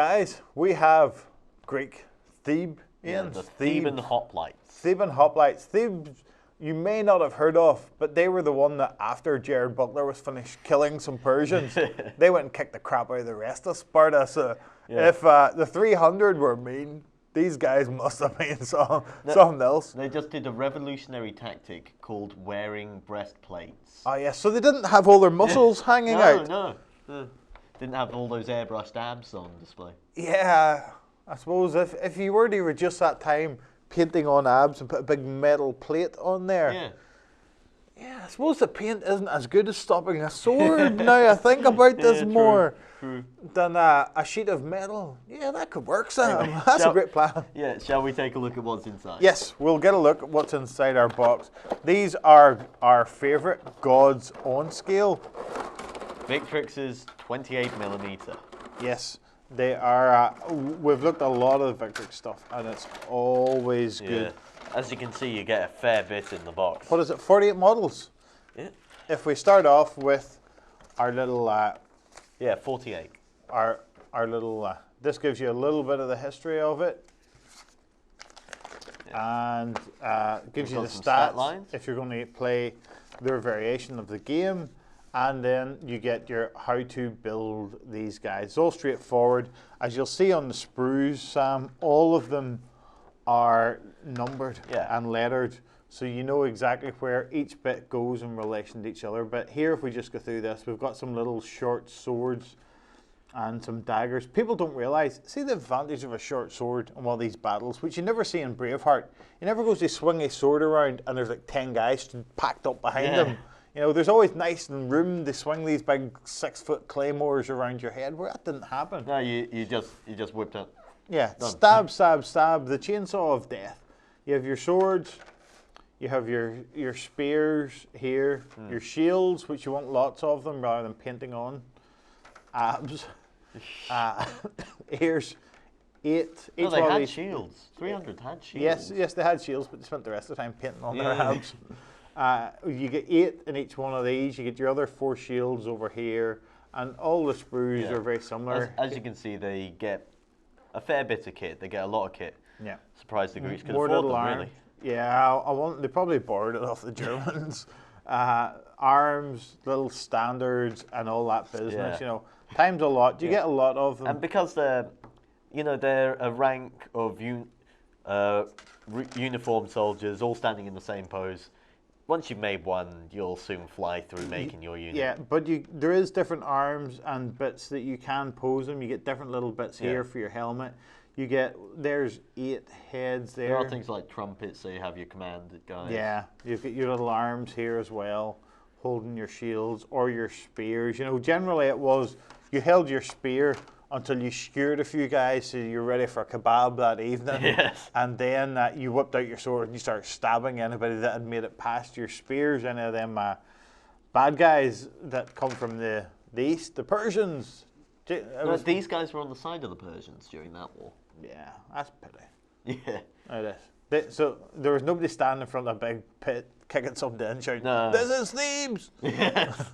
guys, we have Greek Theban. The Theban Hoplites. Theban Hoplites. Thebes, you may not have heard of, but they were the one that after Jared Butler was finished killing some Persians, they went and kicked the crap out of the rest of Sparta. So if the 300 were mean, these guys must have been something else. They just did a revolutionary tactic called wearing breastplates. Oh yeah, so they didn't have all their muscles hanging out. No. Didn't have all those airbrushed abs on display. Yeah, I suppose if you were to reduce that time painting on abs and put a big metal plate on there. Yeah, I suppose the paint isn't as good as stopping a sword now I think about this more than a sheet of metal. Yeah, that could work, Sam. Anyway, that's a great plan. Yeah, shall we take a look at what's inside? Yes, we'll get a look at what's inside our box. These are our favourite gods on scale. Victrix's 28mm. Yes, they are. We've looked at a lot of the Victrix stuff, and it's always good. As you can see, you get a fair bit in the box. What is it? 48 models. Yeah. If we start off with our little. 48. Our little. This gives you a little bit of the history of it, and gives you the stat lines if you're going to play their variation of the game. And then you get your how to build these guys. It's all straightforward. As you'll see on the sprues, Sam, all of them are numbered and lettered. So you know exactly where each bit goes in relation to each other. But here, if we just go through this, we've got some little short swords and some daggers. People don't realize, see the advantage of a short sword in one of these battles, which you never see in Braveheart. You never goes to swing a sword around and there's like 10 guys packed up behind them. You know, there's always nice and room to swing these big 6-foot claymores around your head. Where that didn't happen. No, you just whipped it. Yeah, stab, stab, stab. The chainsaw of death. You have your swords. You have your spears here. Your shields, which you want lots of them rather than painting on. Abs. Here's 8. No, they had shields. 300 had shields. Yes, they had shields, but they spent the rest of the time painting on their abs. You get 8 in each one of these. You get your other 4 shields over here, and all the sprues are very similar. As you can see, they get a fair bit of kit. They get a lot of kit. Yeah. Surprised the Greeks could afford them, really. Yeah, they probably borrowed it off the Germans. Arms, little standards, and all that business. You know, times a lot. You get a lot of them. And because they're a rank of uniformed soldiers, all standing in the same pose. Once you've made one, you'll soon fly through making your unit. Yeah, but there is different arms and bits that you can pose them. You get different little bits here for your helmet. There's 8 heads there. There are things like trumpets, so you have your command guys. Yeah, you've got your little arms here as well, holding your shields or your spears. You know, generally it was, you held your spear until you skewered a few guys so you're ready for a kebab that evening. Yes. And then you whipped out your sword and you started stabbing anybody that had made it past your spears. Any of them bad guys that come from the east, the Persians. These guys were on the side of the Persians during that war. Yeah, that's pity. Yeah. It is. So there was nobody standing in front of a big pit kicking something in shouting, "This is Thebes!" Yes.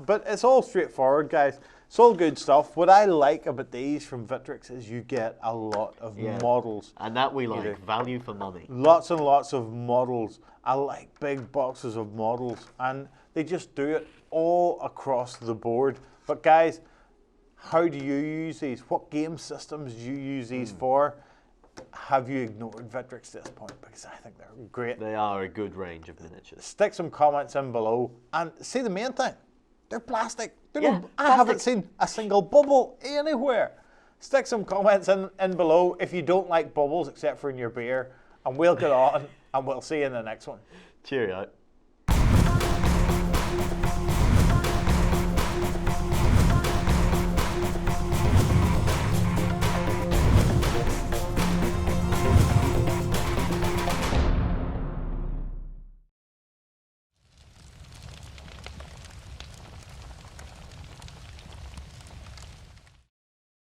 But it's all straightforward, guys. It's all good stuff. What I like about these from Victrix is you get a lot of models. And that we like, value for money. Lots and lots of models. I like big boxes of models. And they just do it all across the board. But guys, how do you use these? What game systems do you use these for? Have you ignored Victrix at this point? Because I think they're great. They are a good range of miniatures. Stick some comments in below. And see the main thing. They're plastic. I haven't seen a single bubble anywhere. Stick some comments in below if you don't like bubbles except for in your beer. And we'll get on and we'll see you in the next one. Cheerio.